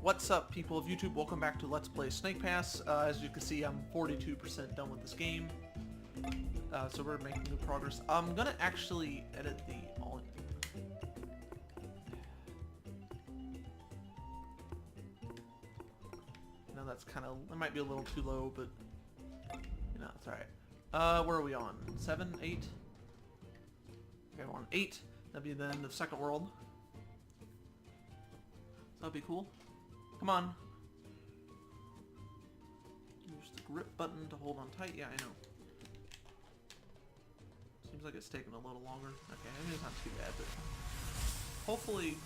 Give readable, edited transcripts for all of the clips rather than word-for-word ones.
What's up, people of YouTube? Welcome back to Let's Play Snake Pass. As you can see, I'm 42% done with this game. So we're making good progress. I'm gonna actually edit the all. No, that's kind of, it might be a little too low, but you know, it's alright. Where are we on? 7, 8? Okay, we're on 8. That'd be the end of Second World. So that'd be cool. Come on. Use the grip button to hold on tight. Yeah, I know. Seems like it's taking a little longer. Okay, I mean, it's not too bad, but hopefully,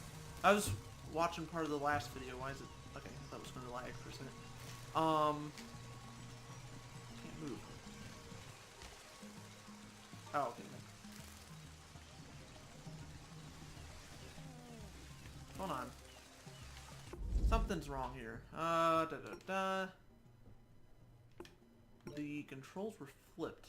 I was watching part of the last video. Why is it? Okay, I thought it was going to lag for a second. Can't move. Oh, okay. Hold on. Something's wrong here. The controls were flipped.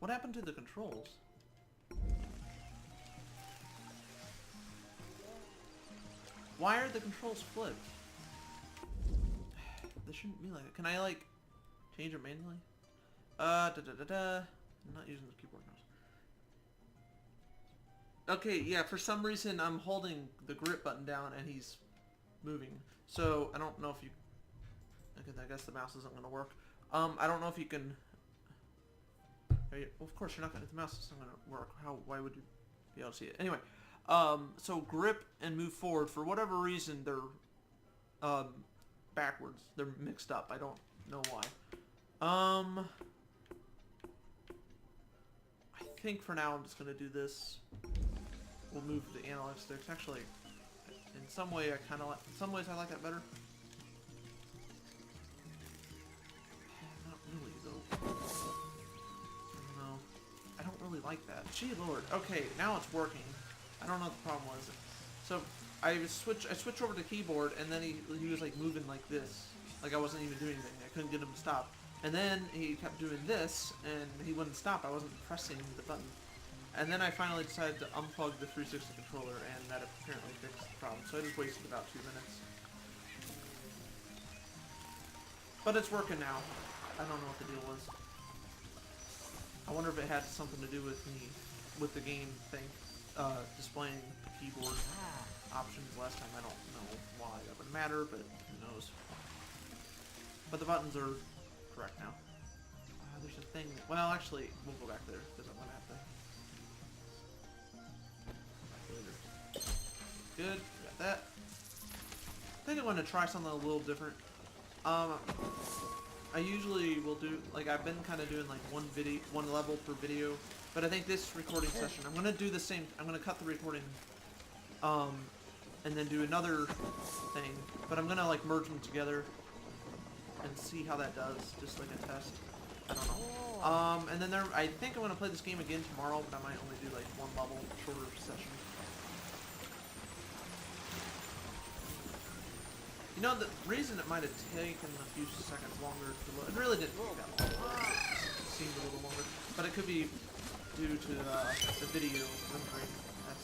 What happened to the controls? Why are the controls flipped? This shouldn't be like that. Can I, like, change it manually? I'm not using the keyboard mouse. Okay, yeah, for some reason I'm holding the grip button down and he's moving. So, I don't know if you... Okay, I guess the mouse isn't going to work. I don't know if you can... Well, of course you're not going to... The mouse isn't going to work. Why would you be able to see it? Anyway, so grip and move forward. For whatever reason, they're backwards. They're mixed up. I don't know why. I think for now I'm just going to do this. We'll move the analog sticks. Actually, in some way I kind of like... In some ways I like that better. Not really, though. I don't know. I don't really like that. Gee lord. Okay, now it's working. I don't know what the problem was. So, I switch over to keyboard, and then he was like moving like this. Like I wasn't even doing anything. I couldn't get him to stop. And then he kept doing this, and he wouldn't stop. I wasn't pressing the button. And then I finally decided to unplug the 360 controller, and that apparently fixed the problem. So I just wasted about 2 minutes. But it's working now. I don't know what the deal was. I wonder if it had something to do with the game thing, displaying the keyboard options last time. I don't know why that would matter, but who knows. But the buttons are correct now. There's a thing. Well, actually, we'll go back there because I'm gonna have to. Later. Good. Got that. I think I'm gonna try something a little different. I usually will do, like, I've been kind of doing like one level per video, but I think this recording session I'm gonna do the same. I'm gonna cut the recording, and then do another thing, but I'm gonna like merge them together and see how that does, just like a test. I don't know. And then I think I'm gonna play this game again tomorrow, but I might only do like one level, shorter session. You know, the reason it might have taken a few seconds longer to load, it really didn't take that long. It seemed a little longer, but it could be due to the video rendering. That's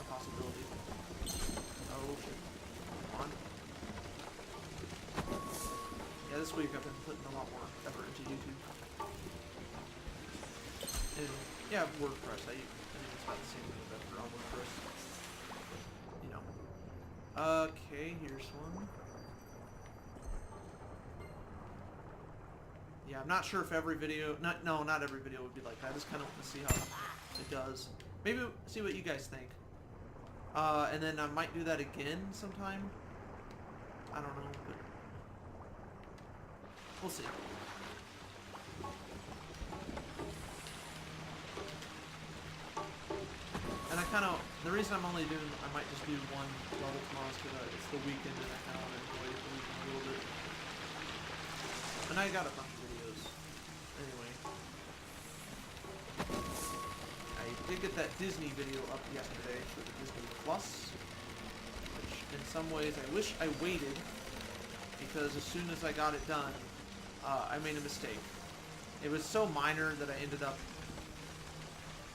a possibility. Oh shit. Come on. Yeah, this week I've been putting a lot more effort into YouTube. And, yeah, WordPress. I think it's about the same thing better on WordPress. You know. Okay, here's one. Yeah, I'm not sure if every video... No, not every video would be like that. I just kind of want to see how it does. Maybe see what you guys think. And then I might do that again sometime. I don't know, but... We'll see. And I kind of, the reason I'm only doing, I might just do one level tomorrow is because it's the weekend and I kind of want to enjoy the weekend a little bit. And I got a bunch of videos. Anyway. I did get that Disney video up yesterday for the Disney Plus. Which, in some ways, I wish I waited. Because as soon as I got it done, I made a mistake. It was so minor that I ended up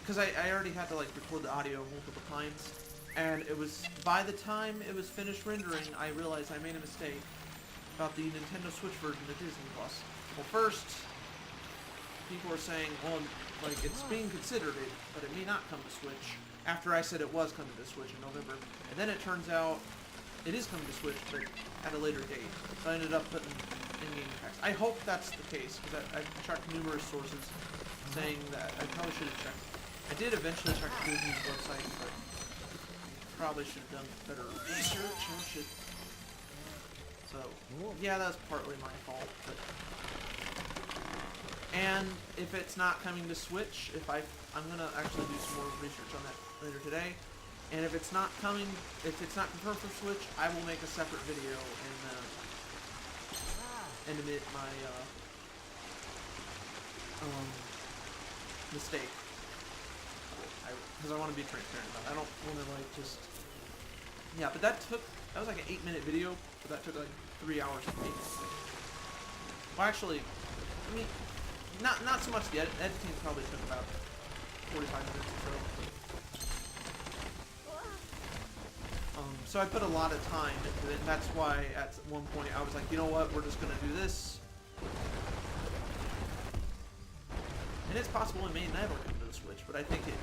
because I already had to like record the audio multiple times, and it was, by the time it was finished rendering, I realized I made a mistake about the Nintendo Switch version of Disney Plus. Well, first, people were saying, well, like, it's being considered, but it may not come to Switch, after I said it was coming to Switch in November. And then it turns out it is coming to Switch, but at a later date. So I ended up putting in-game text. I hope that's the case, because I checked numerous sources saying that. I probably should have checked. I did eventually check Disney's website, but probably should have done better research. Oh, shit. So, yeah, that's partly my fault, but... And if it's not coming to Switch, I'm gonna actually do some more research on that later today. And if it's not coming, if it's not confirmed for Switch, I will make a separate video and admit my mistake. Because I want to be transparent about it. I don't want to like just... Yeah, but that was like an 8-minute video, but that took like 3 hours to make. Well, actually, I mean, not so much the editing probably took about 45 minutes or so. So I put a lot of time into it, and that's why at one point I was like, you know what, we're just going to do this. And it's possible it may never come to the Switch, but I think it,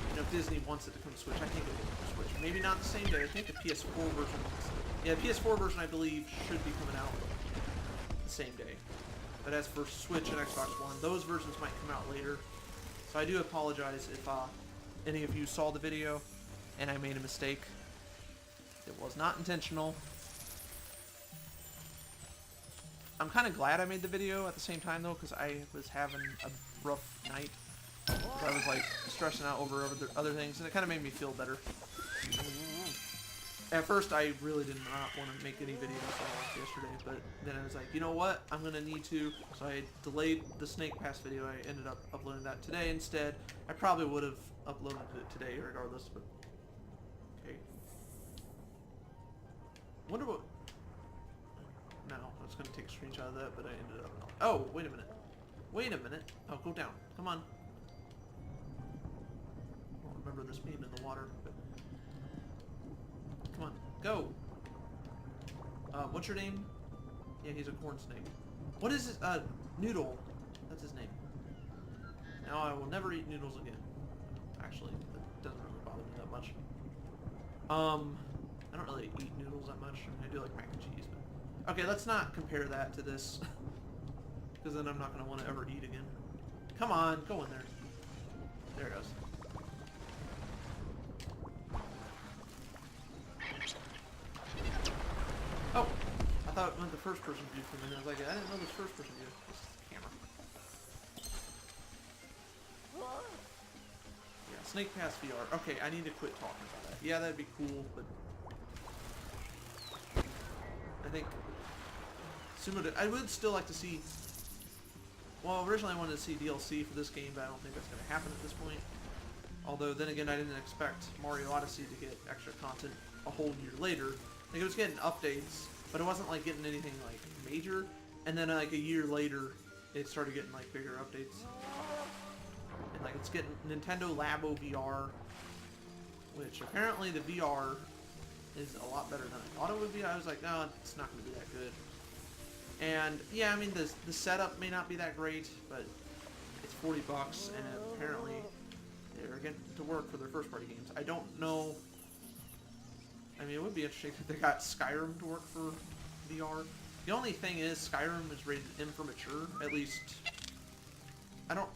you know, if Disney wants it to come to Switch, I think it will come to Switch. Maybe not the same day. I think the PS4 version, the PS4 version I believe should be coming out the same day. But as for Switch and Xbox One, those versions might come out later. So I do apologize if any of you saw the video and I made a mistake. It was not intentional. I'm kind of glad I made the video at the same time though, because I was having a rough night. I was like stressing out over other things, and it kind of made me feel better. At first, I really did not want to make any videos yesterday, but then I was like, you know what? I'm gonna need to. So I delayed the Snake Pass video. I ended up uploading that today instead. I probably would have uploaded it today regardless, but okay. Wonder what. No, I was gonna take a screenshot of that, but I ended up not. Oh, wait a minute. Wait a minute. Oh, go down. Come on. I don't remember this being in the water, but come on, go. What's your name? Yeah, he's a corn snake. What is his, Noodle. That's his name. Now I will never eat noodles again. Actually, that doesn't really bother me that much. I don't really eat noodles that much. I mean, I do like mac and cheese, but... Okay, let's not compare that to this. Because then I'm not going to want to ever eat again. Come on, go in there. There it goes. Oh! I thought it meant the first person view for a minute. I was like, I didn't know this first person view. This is the camera. Yeah, Snake Pass VR. Okay, I need to quit talking about that. Yeah, that'd be cool, but... I think... I would still like to see... Well, originally I wanted to see DLC for this game, but I don't think that's going to happen at this point. Although, then again, I didn't expect Mario Odyssey to get extra content a whole year later. Like, it was getting updates, but it wasn't like getting anything like major. And then like a year later, it started getting like bigger updates. And like it's getting Nintendo Labo VR, which apparently the VR is a lot better than I thought it would be. I was like, no, it's not going to be that good. And yeah, I mean the setup may not be that great, but it's $40, and apparently they're getting to work for their first party games. I don't know. I mean, it would be interesting if they got Skyrim to work for VR. The only thing is, Skyrim is rated M for mature, at least. I don't...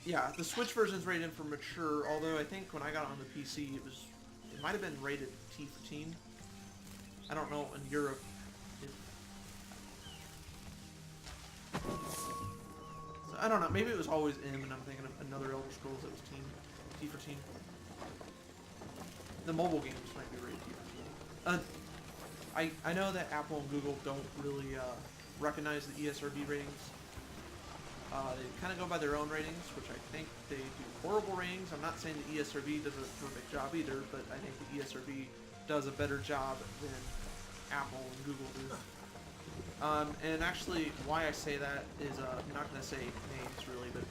Yeah, the Switch version is rated M for mature, although I think when I got on the PC, it might have been rated T for teen. I don't know in Europe. So, I don't know, maybe it was always M, and I'm thinking of another Elder Scrolls that was T for teen. The mobile games might be rated T for teen. I know that Apple and Google don't really recognize the ESRB ratings. They kind of go by their own ratings, which I think they do horrible ratings. I'm not saying the ESRB does a perfect job either, but I think the ESRB does a better job than Apple and Google do. And actually, why I say that is, I'm not going to say names really, but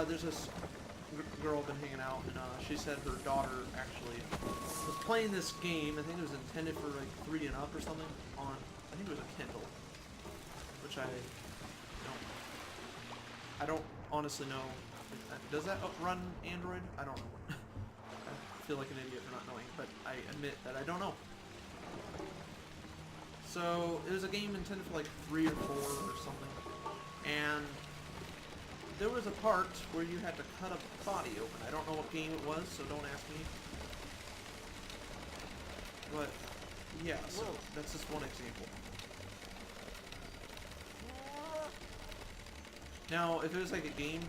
There's this girl I've been hanging out, and she said her daughter actually was playing this game. I think it was intended for like 3 and up or something on. I think it was a Kindle, which I don't honestly know. Does that run Android? I don't know. I feel like an idiot for not knowing, but I admit that I don't know. So it was a game intended for like 3 or 4 or something, and there was a part where you had to cut a body open. I don't know what game it was, so don't ask me. But yeah, so that's just one example. Now, if it was like a game,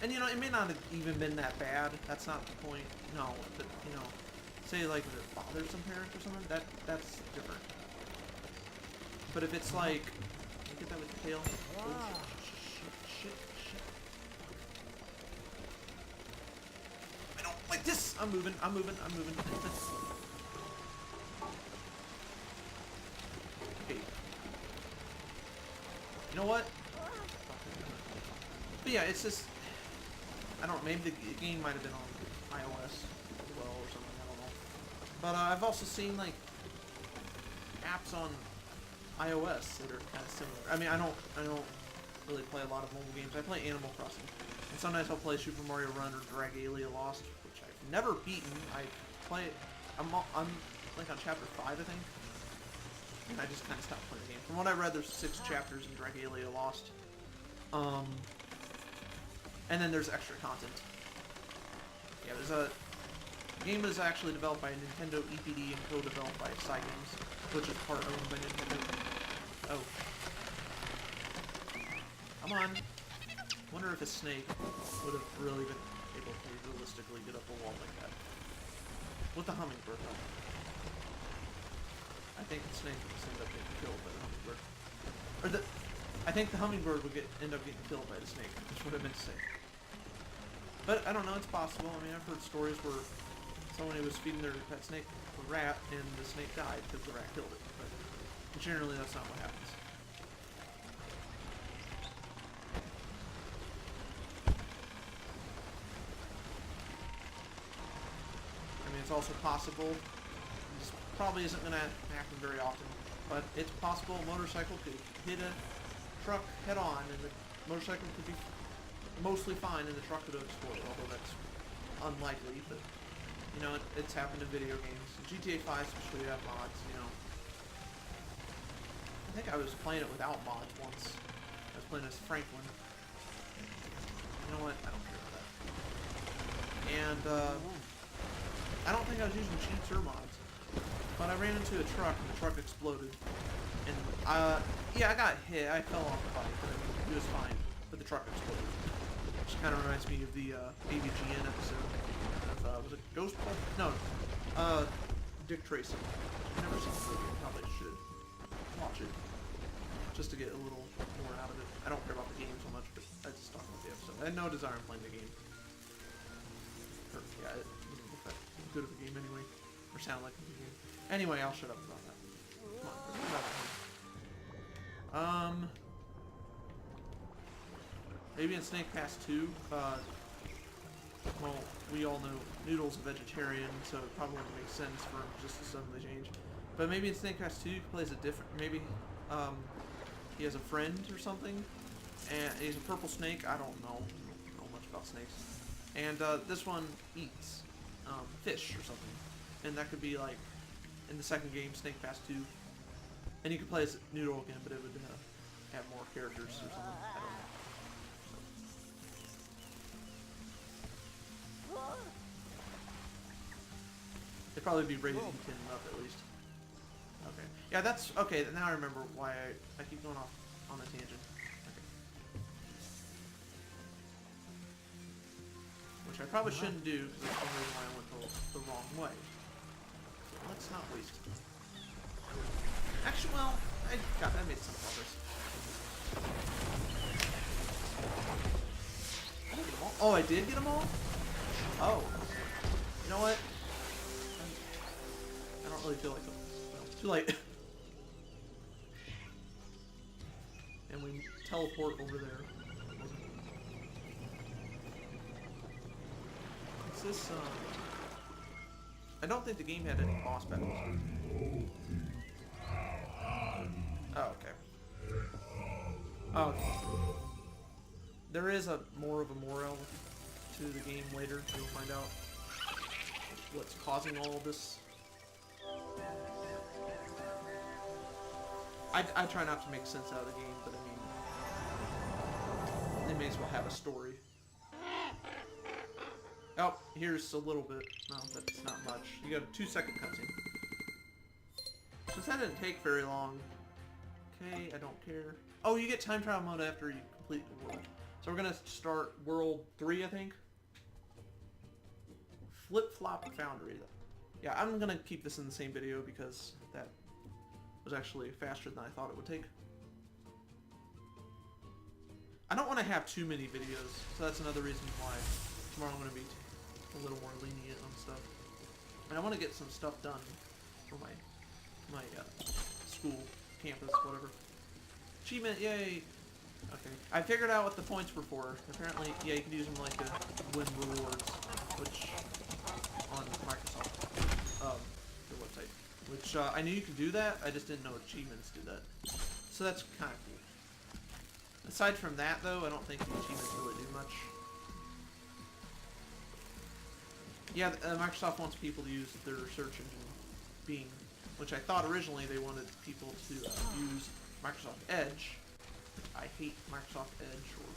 and you know, it may not have even been that bad. That's not the point. No, but you know, say like if it bothers some parents or something, that's different. But if it's like, you get that with the tail. Oh, shit. I don't like this. I'm moving. Okay. You know what? But yeah, it's just, I don't know, maybe the game might have been on iOS as well or something, I don't know. But I've also seen like apps on iOS that are kind of similar. I mean, I don't really play a lot of mobile games. I play Animal Crossing, and sometimes I'll play Super Mario Run or Dragalia Lost, which I've never beaten. I play it. I'm like on chapter 5, I think, and I just kind of stopped playing the game. From what I read, there's 6 chapters in Dragalia Lost. And then there's extra content. Yeah, the game is actually developed by Nintendo EPD and co-developed by Cygames, which is part owned by Nintendo. Oh. Come on. Wonder if a snake would have really been able to realistically get up a wall like that. With the hummingbird, though. I think the snake would end up getting killed by the hummingbird. I think the hummingbird would end up getting killed by the snake. That's what I meant to say. But I don't know, it's possible. I mean, I've heard stories where somebody was feeding their pet snake a rat and the snake died because the rat killed it. But generally, that's not what happens. I mean, it's also possible. This probably isn't going to happen very often, but it's possible a motorcycle could hit a truck head on and the motorcycle could be mostly fine and the truck could have exploded, although that's unlikely, but you know, it's happened in video games. GTA 5 especially have mods, you know. I think I was playing it without mods once. I was playing as Franklin. You know what? I don't care about that. And I don't think I was using cheats or mods, but I ran into a truck and the truck exploded. And yeah, I got hit. I fell off the bike, but I mean, it was fine. But the truck exploded. Which kind of reminds me of the AVGN episode of, was it Ghost Ball? No, Dick Tracy. I've never seen the movie, probably should watch it. Just to get a little more out of it. I don't care about the game so much, but I just talked about the episode. I had no desire in playing the game. Or, yeah, it doesn't look that good of a game anyway. Or sound like a good game. Anyway, I'll shut up about that. Come on, maybe in Snake Pass 2, well, we all know Noodle's a vegetarian, so it probably wouldn't make sense for him just to suddenly change. But maybe in Snake Pass 2, he plays a different, maybe, he has a friend or something, and he's a purple snake. I don't know much about snakes. And, this one eats, fish or something. And that could be, like, in the second game, Snake Pass 2. And you could play as Noodle again, but it would, have more characters or something. I don't know. It'd probably be rated 10 and up at least. Okay. Yeah, that's okay. Now I remember why I keep going off on the tangent. Okay. Which I probably shouldn't do because that's the reason why I went the wrong way. So let's not waste it. Actually, well, I made some progress. I didn't get them all. Oh, I did get them all? Oh. You know what? I don't really feel like them. No, too late. And we teleport over there. Is this, I don't think the game had any boss battles. Oh, okay. Oh, there is more of a moral to the game later. You'll find out what's causing all of this. I try not to make sense out of the game, but I mean, they may as well have a story. Oh, here's a little bit. No, that's not much. You got a 2-second cutscene. Since that didn't take very long. Okay, I don't care. Oh, you get time trial mode after you complete the world. So we're gonna start world 3, I think. Flip-flop foundry. Yeah, I'm gonna keep this in the same video because that was actually faster than I thought it would take. I don't want to have too many videos, so that's another reason why tomorrow I'm gonna be a little more lenient on stuff. And I want to get some stuff done for my school, campus, whatever. Achievement, yay! Okay, I figured out what the points were for. Apparently, yeah, you can use them like to win rewards, which on Microsoft, their website. Which I knew you could do that. I just didn't know achievements do that. So that's kind of cool. Aside from that, though, I don't think the achievements really do much. Yeah, Microsoft wants people to use their search engine, Bing, which I thought originally they wanted people to use Microsoft Edge. I hate Microsoft Edge, or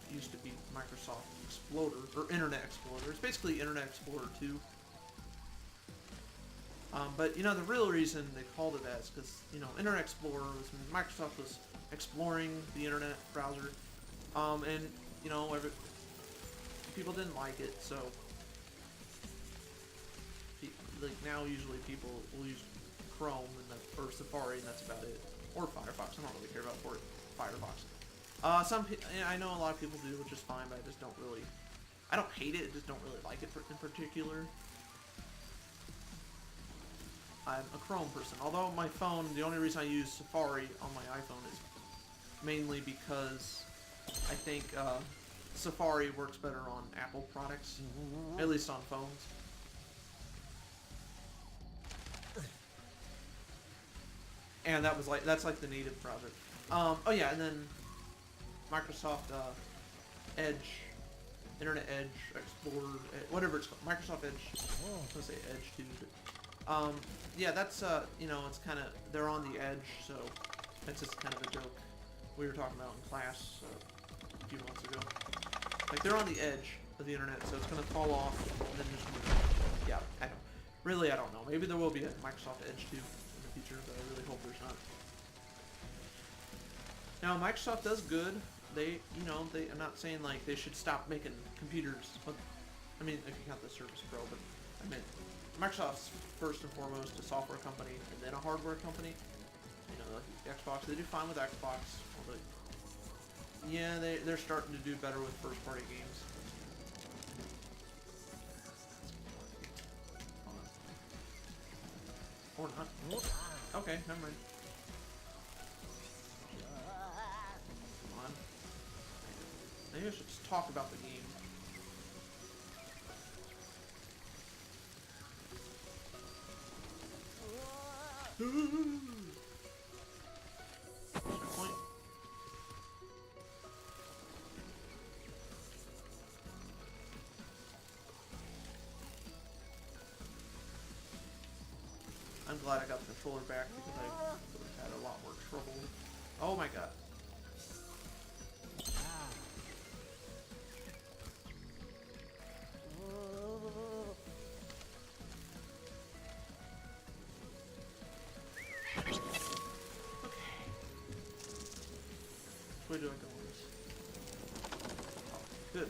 it used to be Microsoft Explorer, or Internet Explorer. It's basically Internet Explorer 2. But, you know, the real reason they called it that is because, you know, Internet Explorer was when Microsoft was exploring the Internet browser, and, you know, people didn't like it, so, like, now usually people will use Chrome or Safari, and that's about it. Or Firefox. I don't really care about Firefox. I know a lot of people do, which is fine, but I just don't really... I don't hate it, I just don't really like it in particular. I'm a Chrome person. Although my phone, the only reason I use Safari on my iPhone is mainly because I think Safari works better on Apple products, at least on phones. And that's like the native project. Oh yeah, and then Microsoft Edge, Internet Edge, Explorer, whatever it's called, Microsoft Edge. I was gonna say Edge too, but yeah, that's you know, it's kind of, they're on the edge, so that's just kind of a joke we were talking about in class a few months ago. Like, they're on the edge of the internet, so it's gonna fall off, and then just yeah, I don't really, I don't know. Maybe there will be a Microsoft Edge 2 in the future, but I really hope there's not. Now, Microsoft does good. They, you know, I'm not saying like they should stop making computers, but I mean, if you count the Surface Pro, but I mean, Microsoft's first and foremost a software company and then a hardware company. You know, like Xbox, they do fine with Xbox, although yeah, they're starting to do better with first-party games. Or not. Okay, never mind. Come on. Maybe I should just talk about the game. Checkpoint. I'm glad I got the controller back because I would have had a lot more trouble. Oh my god. Which way do I go on this? Oh, good.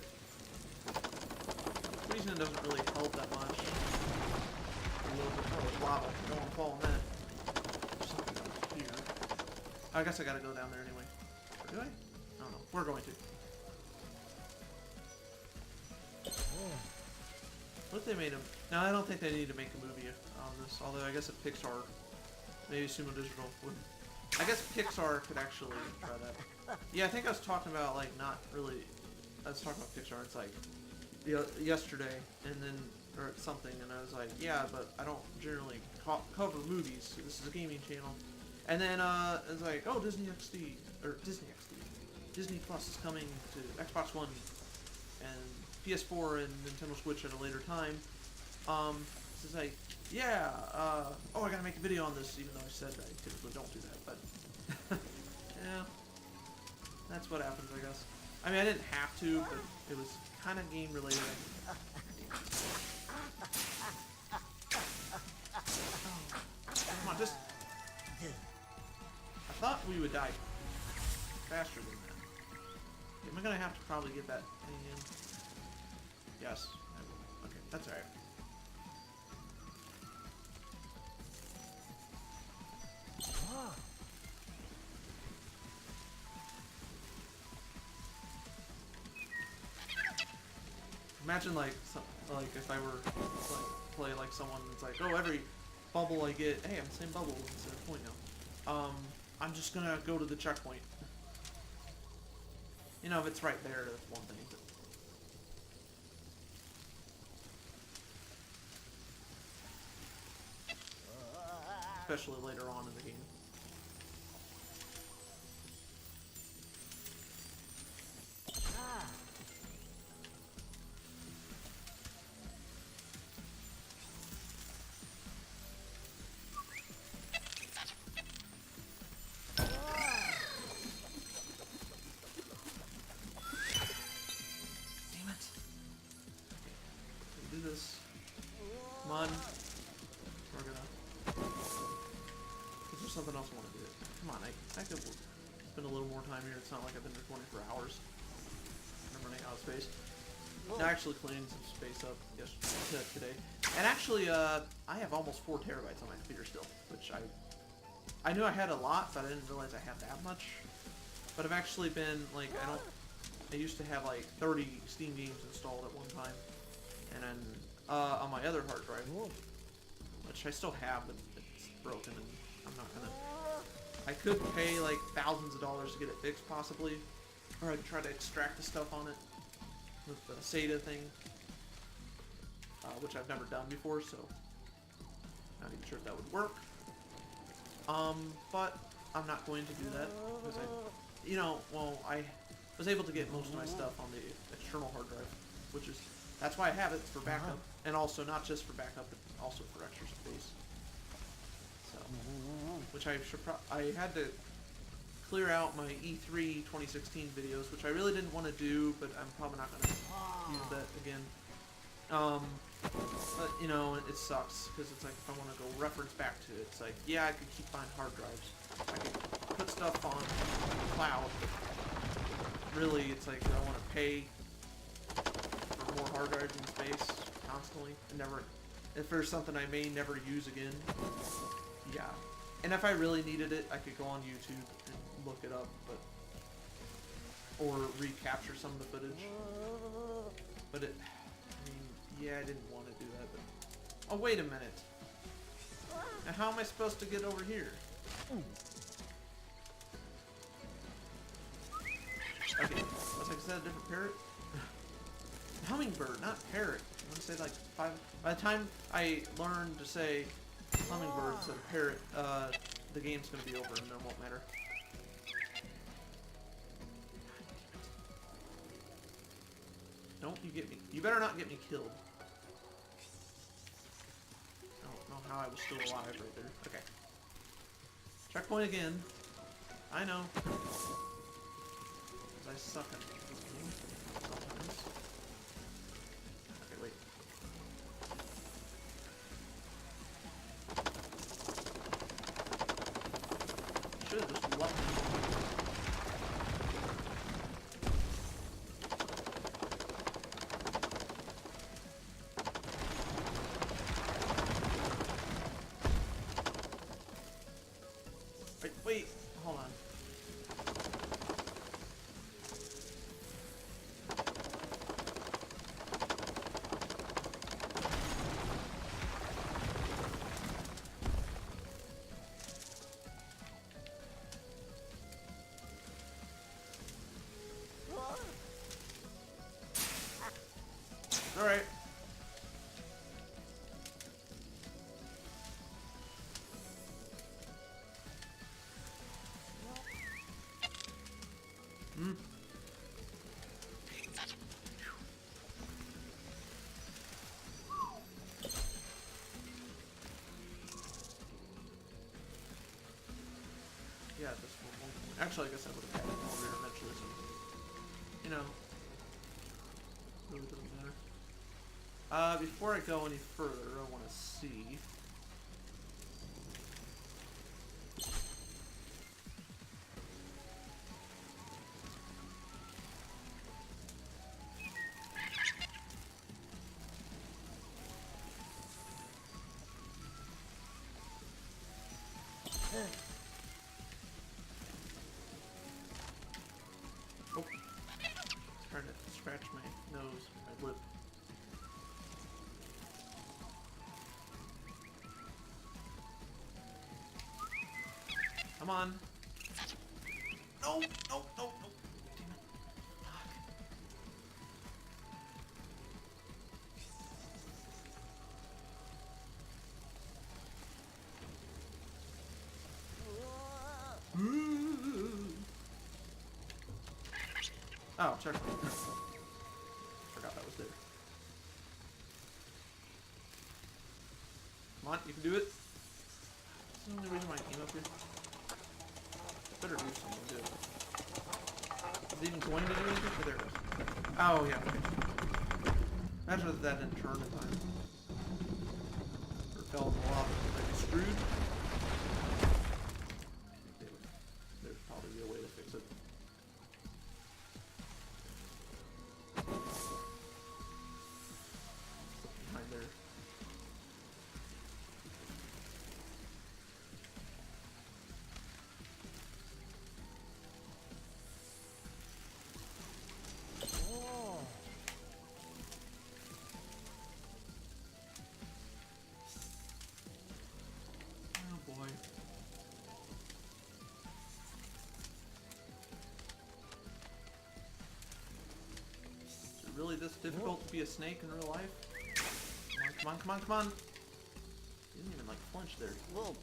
Reason doesn't really help that much. A little bit more lava. Don't want to fall in that. There's something up here. I guess I gotta go down there anyway. Or do I? I don't know. We're going to. What if they made him? No, I don't think they need to make a movie on this. Although I guess if Pixar, maybe Sumo Digital would. I guess Pixar could actually try that. Yeah, I think I was talking about like not really. I was talking about Pixar. It's like yesterday, and then or something, and I was like, yeah, but I don't generally cover movies. This is a gaming channel. And then it's like, oh, Disney Disney Plus is coming to Xbox One and PS4 and Nintendo Switch at a later time. It's like, yeah, oh, I gotta make a video on this, even though I said I typically don't do that, but yeah, that's what happens, I guess. I mean, I didn't have to, but it was kind of game related. Come on, just... I thought we would die faster than that. Am I gonna have to probably get that thing in? Yes, I will. Okay, that's alright. Imagine like if I were like play like someone that's like, oh, every bubble I get, hey, I'm the same bubble instead of point now. I'm just gonna go to the checkpoint. You know, if it's right there, that's one thing. But... especially later on in the game. Something else I want to do. Come on, I could spend a little more time here. It's not like I've been recording for hours. I'm running out of space. Now actually cleaning some space up today. And actually, I have almost 4 terabytes on my computer still, which I knew I had a lot, but I didn't realize I had that much. But I've actually been, like, I used to have like 30 Steam games installed at one time. And then, on my other hard drive, which I still have, but it's broken and I'm not gonna... I could pay like thousands of dollars to get it fixed possibly, or I could try to extract the stuff on it with the SATA thing, which I've never done before, so not even sure if that would work. But I'm not going to do that because I was able to get most of my stuff on the external hard drive, that's why I have it, for backup, and also not just for backup, but also for extra space. Which I had to clear out my E3 2016 videos, which I really didn't want to do, but I'm probably not going to use that again. But, you know, it sucks, because it's like, if I want to go reference back to it, it's like, yeah, I could keep buying hard drives. I could put stuff on the cloud, but really, it's like, do I want to pay for more hard drives in space constantly? And if there's something I may never use again. Yeah, and if I really needed it, I could go on YouTube and look it up, or recapture some of the footage. But I mean, yeah, I didn't want to do that, but... oh, wait a minute. Now how am I supposed to get over here? Okay, was I said a different parrot? Hummingbird, not parrot. I want to say like 5... by the time I learned to say hummingbird instead of parrot, the game's gonna be over and it won't matter. Don't you get me. You better not get me killed. I don't know how I was still alive right there. Okay. Checkpoint again. I know. I suck at this game sometimes. Okay, wait. Should've just left me. Wait, hold on. Alright. Hmm. Yeah, this one. Actually, I guess I would have had it over here eventually, so. You know. Really doesn't matter. Before I go any further, I want to see. Oh. It's trying to scratch my nose, my lip. Come on. No, no, no, no. Damn it. Fuck. Oh, checkpoint. Forgot that was there. Come on, you can do it. That's the only reason why I came up here. Better do something, do it. Is it even going to do anything? Oh, there it goes. Oh, yeah, okay. Imagine if that didn't turn in time. Or fell in the lava. I'd be screwed. There's probably a way to fix it. Behind there. Oh boy. Is it really this difficult to be a snake in real life? Come on, come on, come on, come on! You didn't even like flinch there. Whoa.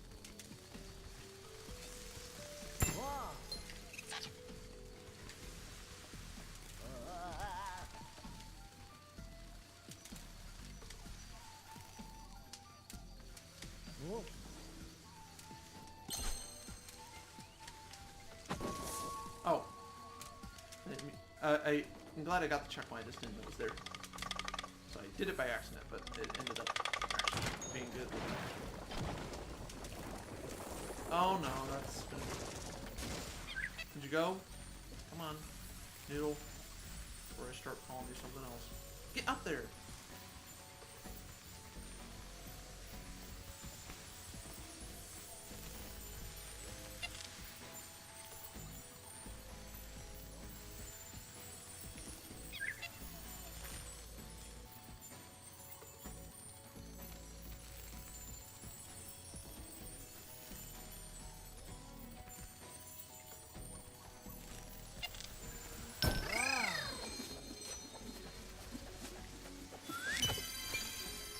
Oh. I'm glad I got the checkpoint, I just didn't know it was there. So I did it by accident, but it ended up actually being good. Oh no, that's... Did you go? Come on, noodle. Before I start calling you something else. Get up there!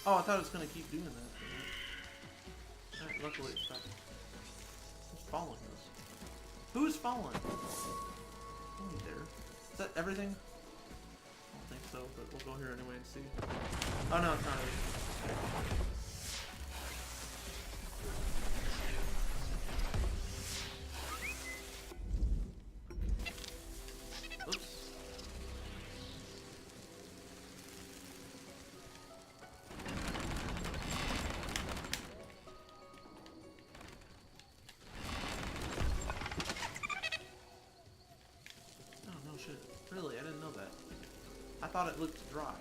Oh, I thought it was gonna keep doing that. Alright, luckily it stopped. Who's following us? Who's following? Only there. Is that everything? I don't think so, but we'll go here anyway and see. Oh no, it's not everything. Oops. Oh no shit. Really, I didn't know that. I thought it looked dry.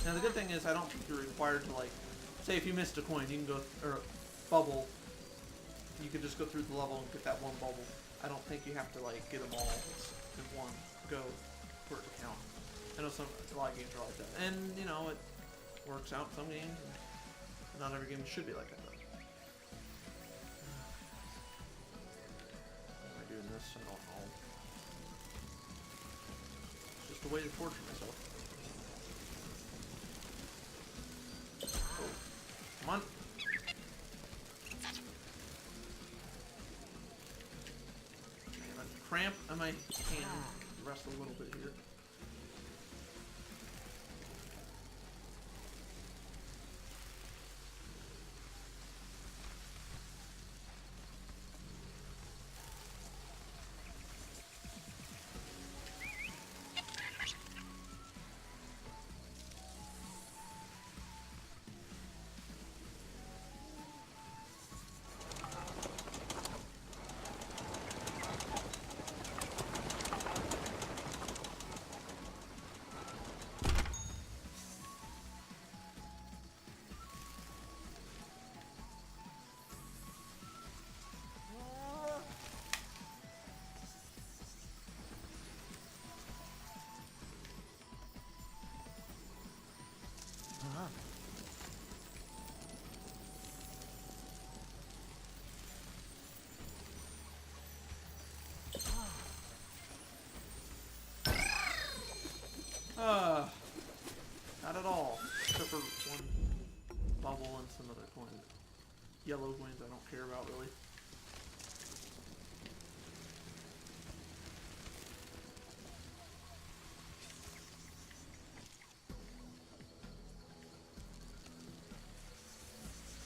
Now the good thing is I don't think you're required to, like, say if you missed a coin, you can go, or a bubble, you could just go through the level and get that one bubble. I don't think you have to, like, get them all in one go for it to count. I know a lot of games are like that. And, you know, it works out in some games. And not every game should be like that, though. Why am I doing this? I don't know. It's just a way to torture myself. Oh. Come on. Cramp on my hand. Rest a little bit here. Not at all. Except for one bubble and some other coins. Yellow coins I don't care about, really.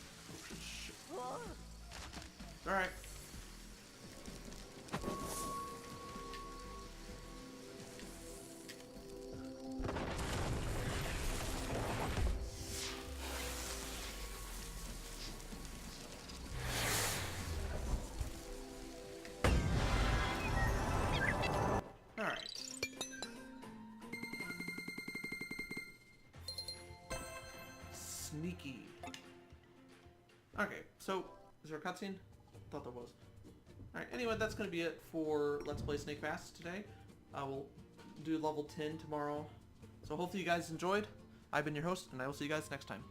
Oh, shit. Alright. Sneaky. Okay, so is there a cutscene? Thought there was. Alright, anyway, that's going to be it for Let's Play Snake Fast today. I will do level 10 tomorrow. So hopefully you guys enjoyed. I've been your host, and I will see you guys next time.